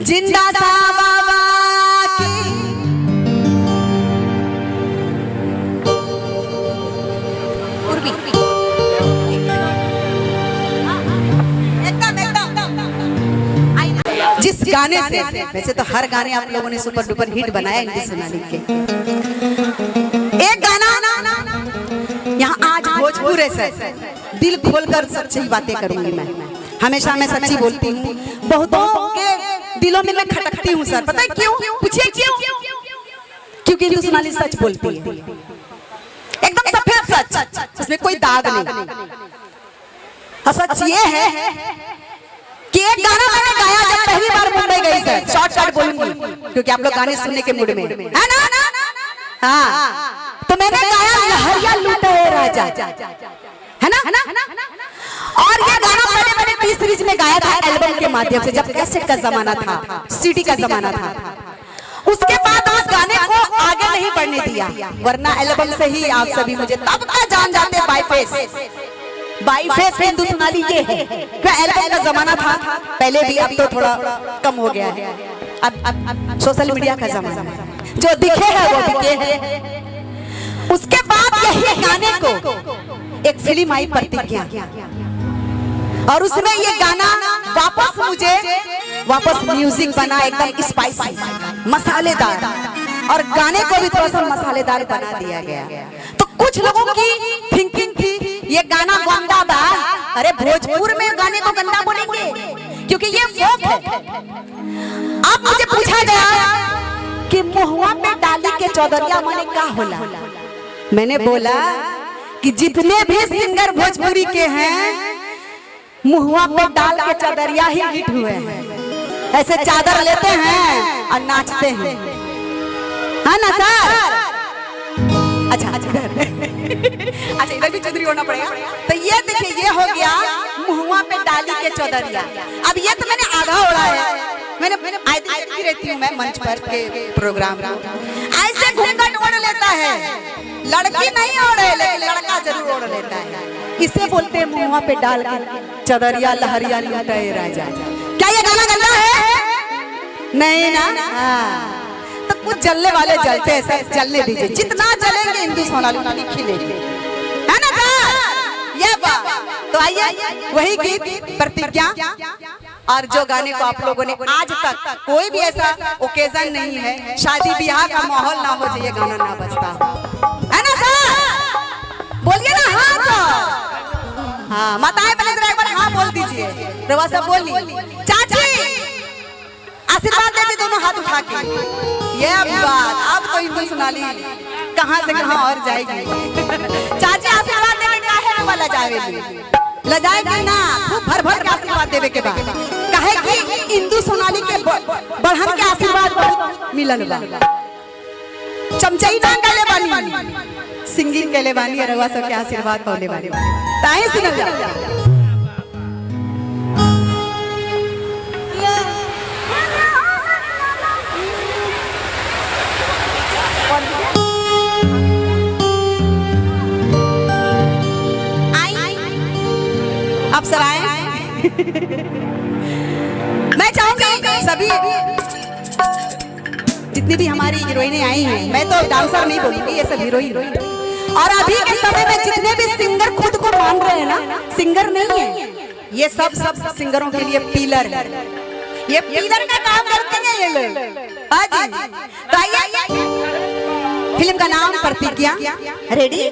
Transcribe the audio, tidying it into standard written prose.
जिंदा सा बाबा की उर्वी जिस गाने से, वैसे तो हर गाने आप लोगों ने सुपर डुपर हिट बनाया इंदु सोनाली के, एक गाना यहाँ आज भोजपुर है सर, दिल खोलकर सच्ची बातें करूंगी मैं, हमेशा मैं सच्ची बोलती हूँ, बहुतों के दिलों में मैं खटकती हूँ सर, पता है क्यों? पूछिए क्यों? क्योंकि इंदु सोनाली सच बोलती है, एकदम सफेद सच, उसमें कोई दाग नहीं। सच ये है कि एक गाना मैंने गाया जब पहली बार मुंबई गई सर, शॉर्टकट बोलूंगी क्योंकि आप लोग गाने सुनने के मूड में है ना? हाँ, तो मैंने गाया लहरिया लूटा है राजा, है ना? और ये गाना मैंने टी सीरीज में गाया था एल्बम के माध्यम से, जब कैसेट का जमाना था, सीडी का जमाना था। उसके बाद उस गाने को आगे नहीं बढ़ने दिया, वरना एल्बम से ही आप सभी मुझे तब का जान जाते बाय फेस इंदु सोनाली ये है। क्या एल्बम का जमाना था पहले भी, अब तो थोड़ा कम हो गया है, अब सोशल मीडिया का जमाना है, जो दिखे है वो बिके है। उसके बाद यही गाने को एक फिल्म आई प्रतिज्ञा, और उसमें ये गाना वापस म्यूजिक बना एकदम स्पाइसी मसालेदार, और गाने को भी थोड़ा सा मसालेदार बना दिया गया। तो कुछ लोगों की थिंकिंग थी ये गाना गंदा था, अरे भोजपुर में गाने को गंदा बोलेंगे क्योंकि ये फोक है। अब मुझे पूछा गया कि मुहुआ पे डाली के चौदरिया माने क्या होला? मैंने बोला कि जितने भी सिंगर भोजपुरी के हैं मुहुआ पे डाल के चौदरिया ही हिट हुए हैं, ऐसे चादर लेते हैं और नाचते हैं, है ना सर? अच्छा इधर भी चुदरी होना पड़ेगा। तो ये देखिए, ये हो गया मुहुआ पे डाली के चौदरिया। अब ये तो मैंने आधा ओढ़ा है, मैंने आए दिन देखती रहती हूँ मैं मंच पर के प्रोग्राम को, ऐसे घूंघट ओढ़ लेता है, लड़की नहीं ओढ़े लेकिन लड़का जरूर ओढ़ लेता है। इसे बोलते हैं मुहुआ पे डाल के चौदरिया लहरिया लूटा है राजा। क्या ये गाना गंदा है? नहीं ना? तो कुछ जलने वाले जलते हैं सर, जलने दीजिए, जितना जलेंगे इंदु सोनाली खिलेंगे, है ना सर? ये बात। तो आइए वही गीत प्रतिज्ञा, और जो गाने को आप लोगों ने आज तक कोई भी ऐसा ओकेजन नहीं है, शादी ब्याह का माहौल ना हो जाए गाना ना बजता, है ना सर? बोलिए ना हाँ सर। हाँ माताएं पहले जरा एक बार हाँ बोल दीजिए, रवा सब बोलिए। चाची आशीर्वाद देती दोनों हाथ उठा के, ये बात। अब तो इंदु सोनाली कहाँ से कहाँ और जाएगी। चाची आशीर्वाद देने का है ना वाला जाएगी, लजाएगी ना, खूब भर भर के आशीर्वाद देवे के बाद कहे कि इंदु सोनाली के बढ़न के आशीर्वाद बहुत मिलन बा। चमचई ना कले बानी, सिंगिंग कले बानी, रवा सब के आशीर्वाद पाले बानी, ताहे सुनल जा। आप सब आए मैं चाहूंगी सभी जितनी भी हमारी हीरोइनें आई हैं, मैं तो डांसर नहीं बोलूंगी, ये सब हीरोइन। और अभी के समय में जितने भी सिंगर खुद को मान रहे हैं ना, सिंगर नहीं है ये, सब सिंगरों के लिए पिलर है, ये पिलर का काम करते हैं ये लोग। हाँ जी, तो आइए, फिल्म का नाम प्रतिज्ञा, रेडी?